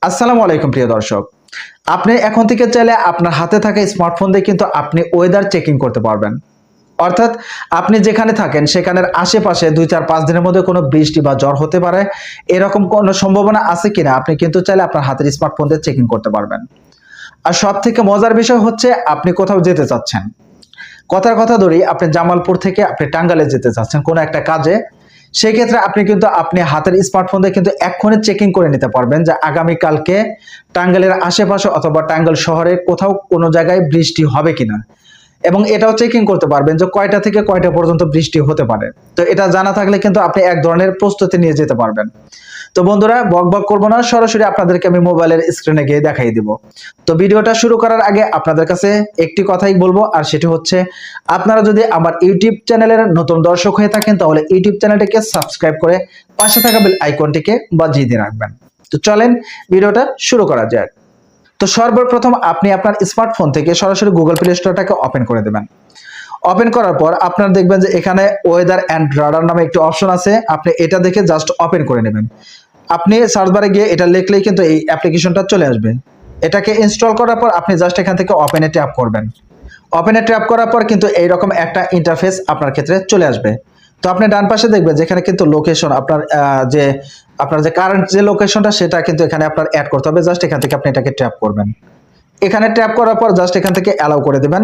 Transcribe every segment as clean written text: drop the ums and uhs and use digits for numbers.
আসসালামু আলাইকুম প্রিয় দর্শক। আপনি এখন থেকে চাইলে আপনার হাতে থাকা স্মার্টফোন দিয়ে কিন্তু আপনি ওয়েদার চেকিং করতে পারবেন। অর্থাৎ আপনি যেখানে থাকেন সেখানের আশেপাশে ২, ৪, ৫ দিনের মধ্যে কোনো বৃষ্টি বা ঝড় হতে পারে এরকম কোনো সম্ভাবনা আছে কিনা আপনি কিন্তু চাইলে আপনার হাতের স্মার্টফোন দিয়ে চেকিং করতে পারবেন। আর সবথেকে মজার বিষয় হচ্ছে আপনি কোথাও যেতে চাচ্ছেন। কথার কথা ধরি আপনি জামালপুর থেকে আপনি টাঙ্গাইলে যেতে চাচ্ছেন কোনো একটা কাজে। সেই ক্ষেত্রে আপনি কিন্তু আপনি হাতের স্মার্টফোন দিয়ে কিন্তু এক্ষুনি চেকিং করে নিতে পারবেন যে আগামীকালকে টাঙ্গাইলের আশেপাশে অথবা টাঙ্গাইল শহরে কোথাও কোনো জায়গায় বৃষ্টি হবে কিনা। এবং এটাও চেকিং করতে পারবেন যে কয়টা থেকে কয়টা পর্যন্ত বৃষ্টি হতে পারে। তো এটা জানা থাকলে কিন্তু আপনি এক ধরনের প্রস্তুতি নিয়ে যেতে পারবেন। তো বন্ধুরা বকবক করব না, সরাসরি আপনাদেরকে আমি মোবাইলের স্ক্রিনে গিয়ে দেখাই দিব। তো ভিডিওটা শুরু করার আগে আপনাদের কাছে একটি কথাই বলবো, আর সেটি হচ্ছে আপনারা যদি আমার ইউটিউব চ্যানেলের নতুন দর্শক হয়ে থাকেন তাহলে ইউটিউব চ্যানেলটিকে সাবস্ক্রাইব করে পাশে থাকা বেল আইকনটিকে বাজিয়ে দিয়ে রাখবেন। তো চলেন ভিডিওটা শুরু করা যাক। তো সর্বপ্রথম আপনি আপনার স্মার্টফোন থেকে সরাসরি গুগল প্লে স্টোরটাকে ওপেন করে দেবেন। ওপেন করার পর আপনারা দেখবেন যে এখানে ওয়েদার অ্যান্ড রাডার নামে একটি অপশন আছে, আপনি এটা দেখে জাস্ট ওপেন করে নেবেন। আপনি সার্চ বারে গিয়ে এটা লিখলেই কিন্তু এই অ্যাপ্লিকেশনটা চলে আসবে। এটাকে ইনস্টল করার পর আপনি জাস্ট এখান থেকে ওপেনে ট্যাপ করবেন। ওপেনে ট্যাপ করার পর কিন্তু এইরকম একটা ইন্টারফেস আপনার ক্ষেত্রে চলে আসবে। তো আপনি ডান পাশে দেখবেন যেখানে কিন্তু লোকেশন আপনার যে কারেন্ট যে লোকেশনটা সেটা কিন্তু এখানে আপনার অ্যাড করতে হবে। জাস্ট এখান থেকে আপনি এটাকে ট্যাপ করবেন। এখানে ট্যাপ করার পর জাস্ট এখান থেকে অ্যালাউ করে দিবেন।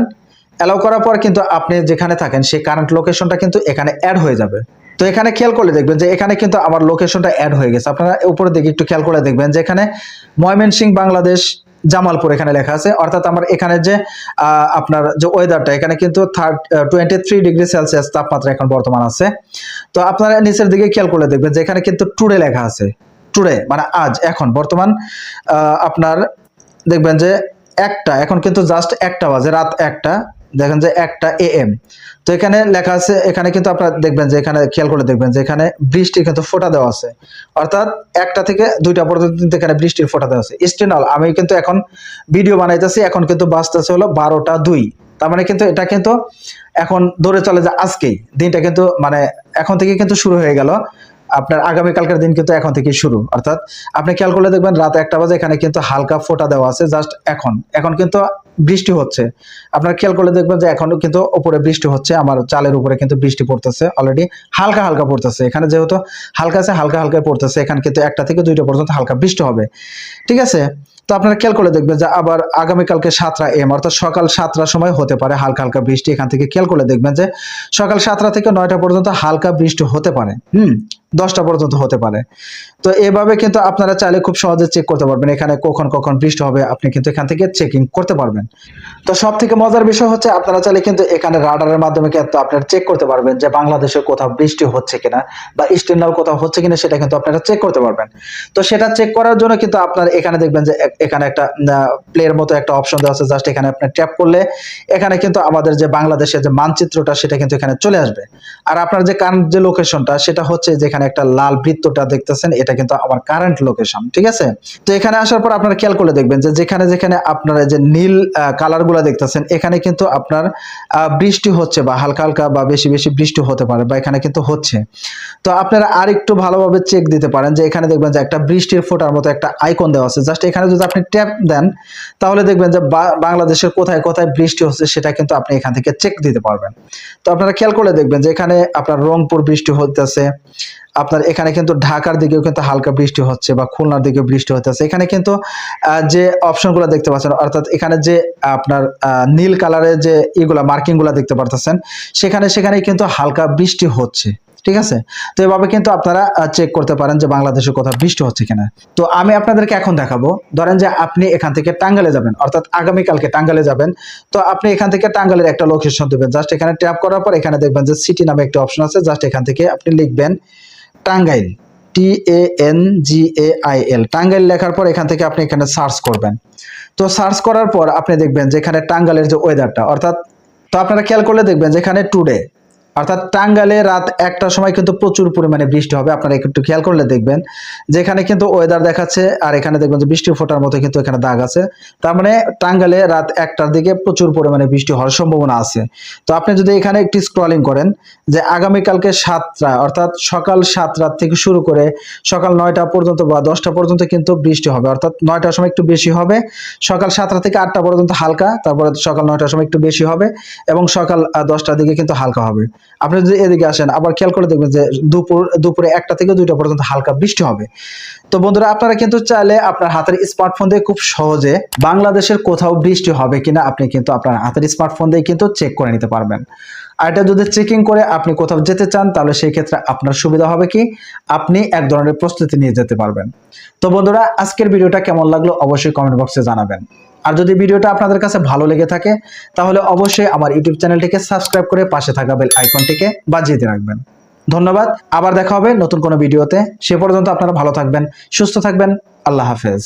অ্যালাউ করার পর কিন্তু আপনি যেখানে থাকেন সেই কারেন্ট লোকেশনটা কিন্তু এখানে অ্যাড হয়ে যাবে। তো এখানে খেয়াল করলে দেখবেন যে এখানে কিন্তু আমার লোকেশনটা অ্যাড হয়ে গেছে। আপনারা উপরের দিকে একটু খেয়াল করে দেখবেন যে এখানে ময়মনসিংহ বাংলাদেশ জামালপুর এখানে লেখা আছে। অর্থাৎ আমার এখানে যে আপনার যে ওয়েদারটা এখানে কিন্তু 23°C তাপমাত্রা এখন বর্তমান আছে। তো আপনারা নিচের দিকে খেয়াল করলে দেখবেন যে এখানে কিন্তু টুডে লেখা আছে। টুডে মানে আজ, এখন বর্তমান আপনার দেখবেন যে এখন কিন্তু জাস্ট 1টা বাজে, রাত 1টা, দেখেন যে 1টা AM। তো এখানে লেখা আছে, এখানে কিন্তু আপনারা দেখবেন যে এখানে খেয়াল করে দেখবেন যে এখানে বৃষ্টির কিন্তু ফোঁটা দেওয়া আছে। অর্থাৎ 1টা থেকে 2টা পর্যন্ত কিন্তু এখানে বৃষ্টির ফোঁটা দেওয়া আছে। স্টিল আমি কিন্তু এখন ভিডিও বানাইতেছি, এখন কিন্তু বাজতেছে হলো 12টা 2। তার মানে কিন্তু এটা কিন্তু এখন ধরে চলে যে আজকেই দিনটা কিন্তু মানে এখন থেকে কিন্তু শুরু হয়ে গেল। আপনার আগামীকালকের দিন কিন্তু এখন থেকে শুরু। অর্থাৎ আপনি খেয়াল করলে দেখবেন রাত 1টা বাজে, এখানে কিন্তু হালকা ফোঁটা দেওয়া আছে। জাস্ট এখন কিন্তু বৃষ্টি হচ্ছে। আপনার খেয়াল করলে দেখবেন যে এখনো কিন্তু উপরে বৃষ্টি হচ্ছে, আমার চালের উপরে কিন্তু বৃষ্টি পড়তেছে অলরেডি, হালকা হালকা পড়তেছে। এখানে যেহেতু হালকা আছে হালকা হালকা পড়তেছে, এখানে কিন্তু 1টা থেকে 2টা পর্যন্ত হালকা বৃষ্টি হবে। ঠিক আছে। তো আপনারা খেয়াল করে দেখবেন যে আবার আগামীকালকে 7টা AM অর্থাৎ সকাল 7টার সময় হতে পারে হালকা হালকা বৃষ্টি। এখান থেকে খেয়াল করলে দেখবেন যে সকাল 7টা থেকে 9টা পর্যন্ত হালকা বৃষ্টি হতে পারে। 10টা পর্যন্ত হতে পারে। তো এভাবে কিন্তু আপনারা চাইলে খুব সহজে চেক করতে পারবেন এখানে কখন কখন বৃষ্টি হবে, আপনি কিন্তু এখান থেকে চেকিং করতে পারবেন। তো সব থেকে মজার বিষয় হচ্ছে আপনারা চাইলে কিন্তু এখানে রাডারের মাধ্যমে কিন্তু আপনারা চেক করতে পারবেন যে বাংলাদেশে কোথাও বৃষ্টি হচ্ছে কিনা বা ইস্টার্নাল কোথাও হচ্ছে কিনা, সেটা কিন্তু আপনারা চেক করতে পারবেন। তো সেটা চেক করার জন্য কিন্তু আপনার এখানে দেখবেন যে এখানে একটা প্লের মতো একটা অপশন দেওয়া আছে। জাস্ট এখানে আপনি ট্যাপ করলে এখানে কিন্তু আমাদের যে বাংলাদেশের যে মানচিত্রটা সেটা কিন্তু এখানে চলে আসবে। আর আপনার যে কারেন্ট যে লোকেশনটা সেটা হচ্ছে যেখানে একটা লাল বৃত্তটা দেখতেছেন, এটা কিন্তু আমার কারেন্ট লোকেশন। ঠিক আছে। তো এখানে আসার পর আপনারা খেয়াল করে দেখবেন যে যেখানে যেখানে আপনারা যে নীল কালার গুলা দেখতেছেন এখানে কিন্তু আপনার বৃষ্টি হচ্ছে বা হালকা হালকা বা বেশি বেশি বৃষ্টি হতে পারে বা এখানে কিন্তু হচ্ছে। তো আপনারা আর একটু ভালোভাবে চেক দিতে পারেন যে এখানে দেখবেন যে একটা বৃষ্টির ফোঁটার মতো একটা আইকন দেওয়া আছে। জাস্ট এখানে যদি আপনি ট্যাপ দেন তাহলে দেখবেন যে বাংলাদেশের কোথায় কোথায় বৃষ্টি হচ্ছে সেটা কিন্তু আপনি এখান থেকে চেক দিতে পারবেন। তো আপনারা খেয়াল করলে দেখবেন যে এখানে আপনার রংপুর বৃষ্টি হতেছে, আপনার এখানে কিন্তু ঢাকার দিকেও কিন্তু হালকা বৃষ্টি হচ্ছে বা খুলনার দিকেও বৃষ্টি হতেছে। এখানে কিন্তু যে অপশনগুলো দেখতে পাচ্ছেন, অর্থাৎ এখানে যে আপনার নীল কালারের যে এগুলা মার্কিং গুলা দেখতে পারতেছেন সেখানে কিন্তু হালকা বৃষ্টি হচ্ছে। ঠিক আছে। তো এভাবে কিন্তু আপনারা চেক করতে পারেন যে বাংলাদেশে কোথাও বৃষ্টি হচ্ছে কিনা। তো আমি আপনাদেরকে এখন দেখাবো, ধরেন যে আপনি এখান থেকে টাঙ্গাইলে যাবেন, অর্থাৎ আগামীকালকে টাঙ্গাইলে যাবেন। তো আপনি এখান থেকে টাঙ্গাইলের একটা লোকেশন দেবেন। জাস্ট এখানে ট্যাপ করার পর এখানে দেখবেন যে সিটি নামে একটা অপশন আছে। জাস্ট এখান থেকে আপনি লিখবেন টাঙ্গাইল, TANGAIL, টাঙ্গাইল লেখার পর এখান থেকে আপনি এখানে সার্চ করবেন। তো সার্চ করার পর আপনি দেখবেন যে এখানে টাঙ্গাইলের যে ওয়েদারটা, অর্থাৎ তো আপনারা খেয়াল করলে দেখবেন যে এখানে টুডে অর্থাৎ টাঙ্গাইলে রাত 1টার সময় কিন্তু প্রচুর পরিমাণে বৃষ্টি হবে। আপনারা একটু খেয়াল করলে দেখবেন যেখানে কিন্তু ওয়েদার দেখাচ্ছে আর এখানে দেখবেন যে বৃষ্টি ফোটার মতো কিন্তু এখানে দাগ আছে। তার মানে টাঙ্গাইলে রাত 1টার দিকে প্রচুর পরিমাণে বৃষ্টি হওয়ার সম্ভাবনা আছে। তো আপনি যদি এখানে একটু স্ক্রলিং করেন যে আগামীকালকে 7টা অর্থাৎ সকাল 7টা থেকে শুরু করে সকাল 9টা পর্যন্ত বা 10টা পর্যন্ত কিন্তু বৃষ্টি হবে। অর্থাৎ 9টার সময় একটু বেশি হবে, সকাল 7টা থেকে 8টা পর্যন্ত হালকা, তারপরে সকাল 9টার সময় একটু বেশি হবে এবং সকাল 10টার দিকে কিন্তু হালকা হবে। আপনি যদি এদিকে আসেন আবার খেয়াল করে দেখবেন যে দুপুরে 1টা থেকে 2টা পর্যন্ত হালকা বৃষ্টি হবে। তো বন্ধুরা আপনারা কিন্তু চাইলে আপনার হাতের স্মার্টফোন দিয়ে খুব সহজে বাংলাদেশের কোথাও বৃষ্টি হবে কিনা আপনি কিন্তু আপনার হাতের স্মার্টফোন দিয়ে কিন্তু চেক করে নিতে পারবেন। আর এটা যদি চেকিং করে আপনি কোথাও যেতে চান তাহলে সেই ক্ষেত্রে আপনার সুবিধা হবে কি আপনি এক ধরনের প্রস্তুতি নিয়ে যেতে পারবেন। তো বন্ধুরা আজকের ভিডিওটা কেমন লাগলো অবশ্যই কমেন্ট বক্সে জানাবেন। আর যদি ভিডিওটা আপনাদের কাছে ভালো লেগে থাকে তাহলে অবশ্যই আমার ইউটিউব চ্যানেলটিকে সাবস্ক্রাইব করে পাশে থাকা বেল আইকনটিকে বাজিয়ে দিয়ে রাখবেন। ধন্যবাদ, আবার দেখা হবে নতুন কোনো ভিডিওতে। সে পর্যন্ত আপনারা ভালো থাকবেন, সুস্থ থাকবেন। আল্লাহ হাফেজ।